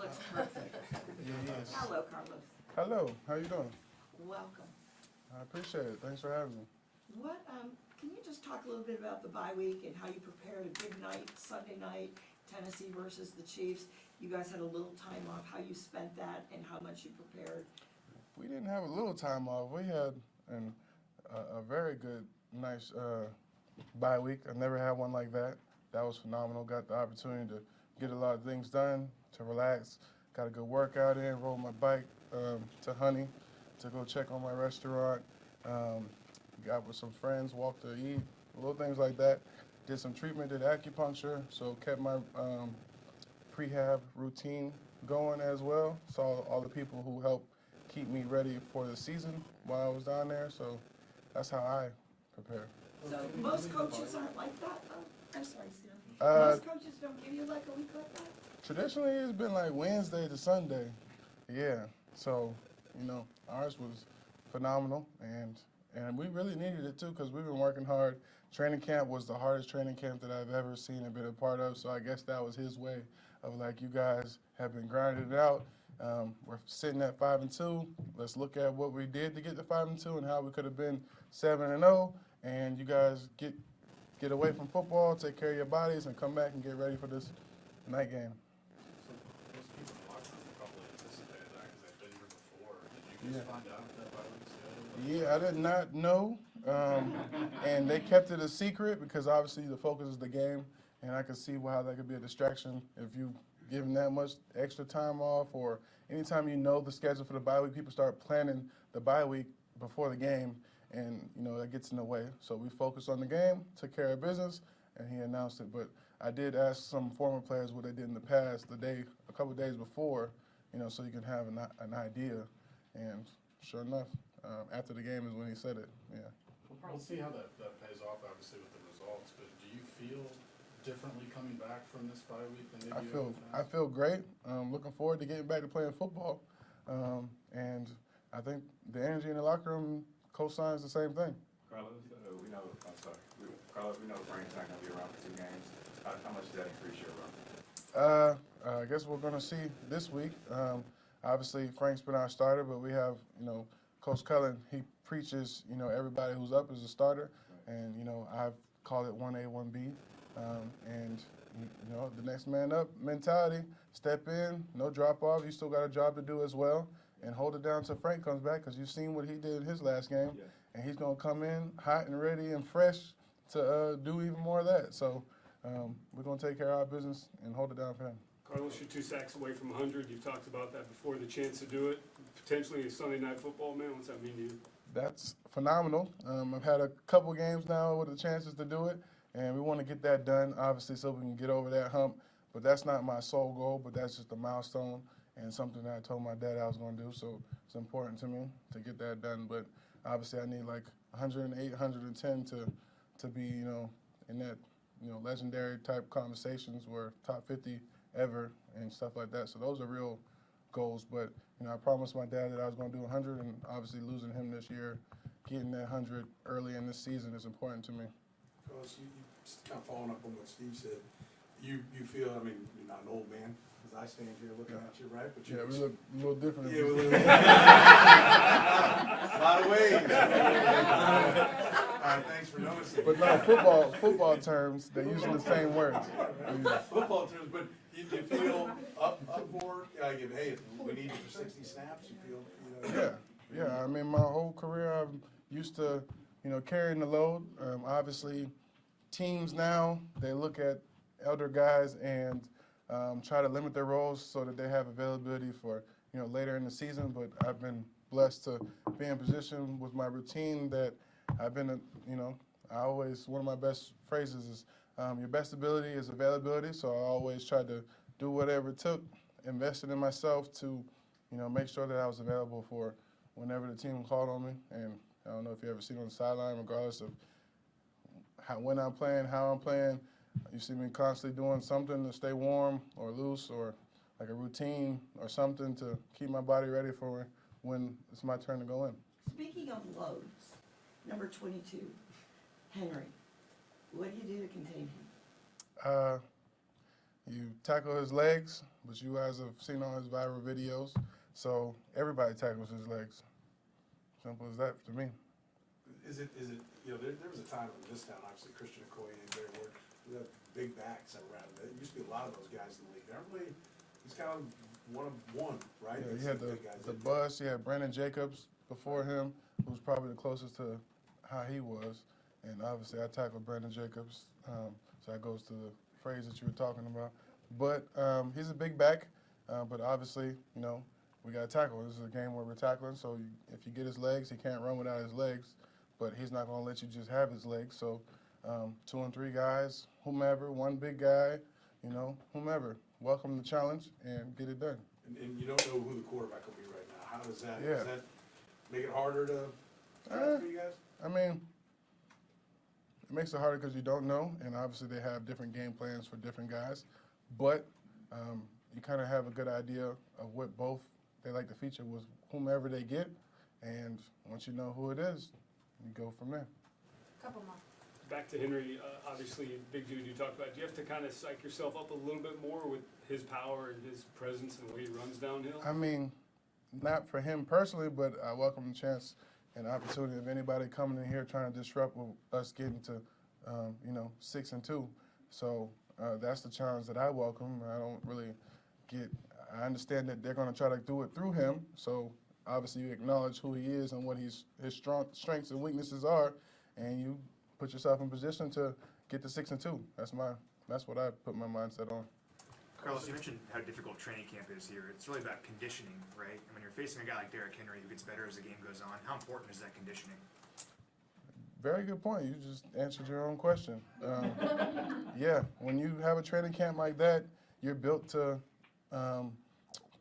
looks perfect. Yes. Hello, Carlos. Hello, how you doing? Welcome. I appreciate it. Thanks for having me. What, can you just talk a little bit about the bye week and how you prepared a big night, Sunday night, Tennessee versus the Chiefs? You guys had a little time off, how you spent that and how much you prepared? We didn't have a little time off. We had a very good, nice bye week. I never had one like that. That was phenomenal. Got the opportunity to get a lot of things done, to relax. Got a good workout in, rode my bike to Honey to go check on my restaurant. Got with some friends, walked to eat, little things like that. Did some treatment, did acupuncture, so kept my prehab routine going as well. Saw all the people who helped keep me ready for the season while I was down there, so that's how I prepare. So most coaches aren't like that, though? I'm sorry, Steve. Uh, Most coaches don't give you like a week like that? Traditionally, it's been like Wednesday to Sunday. Yeah, so, ours was phenomenal, and we really needed it too because we've been working hard. Training camp was the hardest training camp that I've ever seen and been a part of, so I guess that was his way of like, you guys have been grinding it out. We're sitting at 5-2. Let's look at what we did to get to 5-2 and how we could have been 7-0. And you guys get away from football, take care of your bodies, and come back and get ready for this night game. So most people in the locker room probably anticipated that because they've been here before. Did you guys find out that bye week schedule? Yeah, I did not know, and they kept it a secret because obviously the focus is the game, and I could see how that could be a distraction if you give them that much extra time off, or anytime you know the schedule for the bye week, people start planning the bye week before the game, and that gets in the way. So we focused on the game, took care of business, and he announced it. But I did ask some former players what they did in the past, a couple of days before, so you can have an idea. And sure enough, after the game is when he said it. Yeah. We'll see how that pays off, obviously, with the results. But do you feel differently coming back from this bye week than maybe you I feel great. Looking forward to getting back to playing football. And I think the energy in the locker room co-signs the same thing. Carlos, Carlos, we know Frank's not going to be around for 2 games. How much does that increase your run? I guess we're going to see this week. Obviously, Frank's been our starter, but we have, Coach Cullen. He preaches, everybody who's up is a starter. Right. And, I've called it 1A, 1B. And, the next man up mentality, step in, no drop off. You still got a job to do as well. And hold it down till Frank comes back because you've seen what he did in his last game. Yeah. And he's going to come in hot and ready and fresh to do even more of that. So we're going to take care of our business and hold it down for him. Carlos, you're 2 sacks away from 100. You've talked about that before, the chance to do it. Potentially a Sunday night football, man. What's that mean to you? That's phenomenal. I've had a couple games now with the chances to do it, and we want to get that done, obviously, so we can get over that hump. But that's not my sole goal, but that's just a milestone and something that I told my dad I was going to do. So it's important to me to get that done. But obviously I need like 108, 110 to be, in that, legendary type conversations where top 50 ever and stuff like that. So those are real goals. But, I promised my dad that I was going to do 100, and obviously losing him this year, getting that 100 early in this season is important to me. Because you kind of following up on what Steve said, you feel, you're not an old man, because I stand here looking at you, right? But Yeah, we look a little different. Yeah, we look a lot of ways. All right, thanks for noticing. But no, football terms, they're using the same words. Football terms, but you feel up for, hey, we need you for 60 snaps, you feel, Yeah. My whole career I'm used to, carrying the load. Obviously, teams now, they look at elder guys and try to limit their roles so that they have availability for, later in the season. But I've been blessed to be in position with my routine that I've been, one of my best phrases is your best ability is availability. So I always tried to do whatever it took, invested in myself to, make sure that I was available for whenever the team called on me. And I don't know if you ever seen on the sideline, regardless of when I'm playing, how I'm playing, you see me constantly doing something to stay warm or loose or like a routine or something to keep my body ready for when it's my turn to go in. Speaking of loads, number 22, Henry, what do you do to contain him? You tackle his legs, but you guys have seen all his viral videos, so everybody tackles his legs. Simple as that to me. Is it, you know, there was a time in this town, obviously Christian Okoye and Barry Ward, we had big backs that were around. There used to be a lot of those guys in the league. They're really, he's kind of one of one, right? Yeah, It's you had big guys the that- bus. You had Brandon Jacobs before him, who was probably the closest to how he was. And obviously, I tackled Brandon Jacobs, so that goes to the phrase that you were talking about. But he's a big back, but obviously, you know, we got to tackle. This is a game where we're tackling, so if you get his legs, he can't run without his legs, but he's not going to let you just have his legs. So 2 and 3 guys, whomever, one big guy, you know, whomever, welcome the challenge and get it done. And you don't know who the quarterback will be right now. How does that, Yeah. does that make it harder to draft for you guys? I mean, it makes it harder because you don't know, and obviously they have different game plans for different guys. But you kind of have a good idea of what both they like to feature with whomever they get, and once you know who it is, you go from there. Couple more. Back to Henry, obviously, big dude you talked about. Do you have to kind of psych yourself up a little bit more with his power and his presence and the way he runs downhill? I mean, not for him personally, but I welcome the chance and opportunity of anybody coming in here trying to disrupt us getting to, 6-2. So that's the challenge that I welcome. I don't really I understand that they're going to try to do it through him. So obviously you acknowledge who he is and what his strengths and weaknesses are, and you put yourself in position to get to 6-2. That's what I put my mindset on. Carlos, you mentioned how difficult training camp is here. It's really about conditioning, right? And when you're facing a guy like Derrick Henry who gets better as the game goes on, how important is that conditioning? Very good point. You just answered your own question. Yeah, when you have a training camp like that, you're built to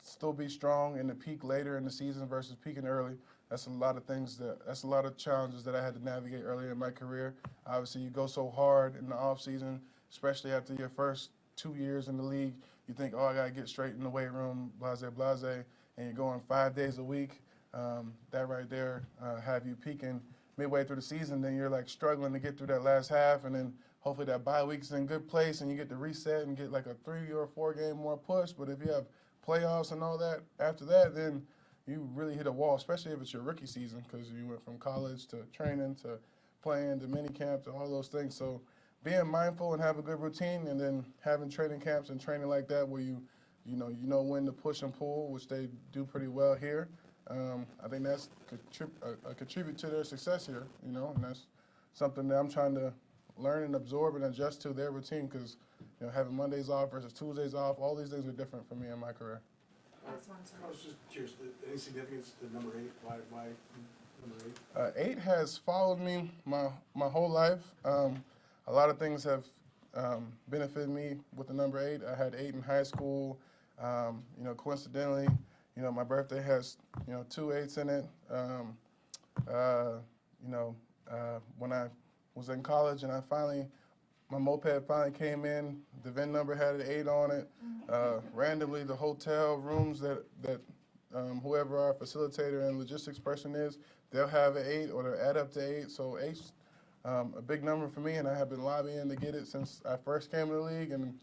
still be strong and to peak later in the season versus peaking early. That's a lot of challenges that I had to navigate earlier in my career. Obviously, you go so hard in the off season, especially after your first 2 years in the league. You think, oh, I got to get straight in the weight room, blase, and you're going 5 days a week. That right there have you peaking midway through the season. Then you're like struggling to get through that last half, and then hopefully that bye week's in good place and you get to reset and get like a 3 or 4 game more push. But if you have playoffs and all that after that, then you really hit a wall, especially if it's your rookie season, because you went from college to training to playing to mini camp to all those things. So being mindful and have a good routine, and then having training camps and training like that where you know when to push and pull, which they do pretty well here. I think that's contribute to their success here, and that's something that I'm trying to learn and absorb and adjust to their routine, because having Mondays off versus Tuesdays off, all these things are different for me in my career. Last one, sir. I was just curious, any significance to number 8? Why number 8? 8 has followed me my whole life. A lot of things have benefited me with the number 8. I had 8 in high school. Coincidentally, my birthday has 2 8s in it. When I was in college and my moped finally came in, the VIN number had an 8 on it. Randomly, the hotel rooms that whoever our facilitator and logistics person is, they'll have an 8 or they'll add up to 8. So 8's a big number for me, and I have been lobbying to get it since I first came to the league. And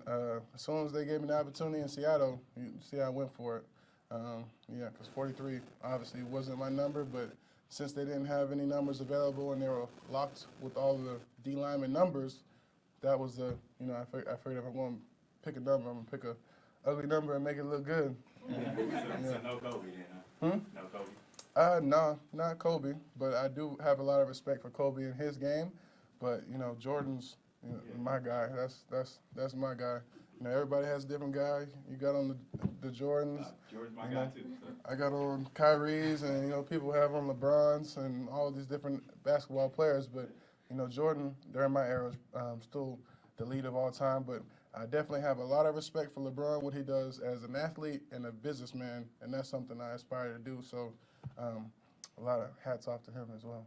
as soon as they gave me the opportunity in Seattle, you see I went for it. Because 43 obviously wasn't my number, but since they didn't have any numbers available and they were locked with all the D lineman numbers, that was I figured if I'm going to pick a number, I'm going to pick a ugly number and make it look good. So no Kobe then, huh? No Kobe? No, not Kobe, but I do have a lot of respect for Kobe in his game. But Jordan's my guy. That's my guy. Everybody has a different guy. You got on the Jordans. Jordan's my guy too. So. I got on Kyrie's, and people have on LeBron's and all these different basketball players. But Jordan during my era was still the lead of all time. But I definitely have a lot of respect for LeBron, what he does as an athlete and a businessman, and that's something I aspire to do. So a lot of hats off to him as well.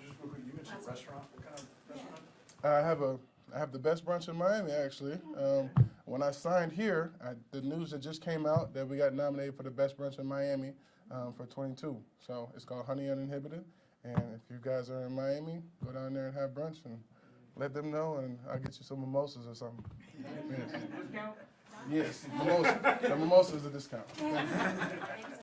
Just real quick, you mentioned a restaurant. What kind of restaurant? I have the best brunch in Miami, actually. When I signed here, the news that just came out that we got nominated for the best brunch in Miami for 22. So it's called Honey Uninhibited. And if you guys are in Miami, go down there and have brunch and let them know, and I'll get you some mimosas or something. Yes. Yes, mimosa. The mimosa is a discount. Thanks.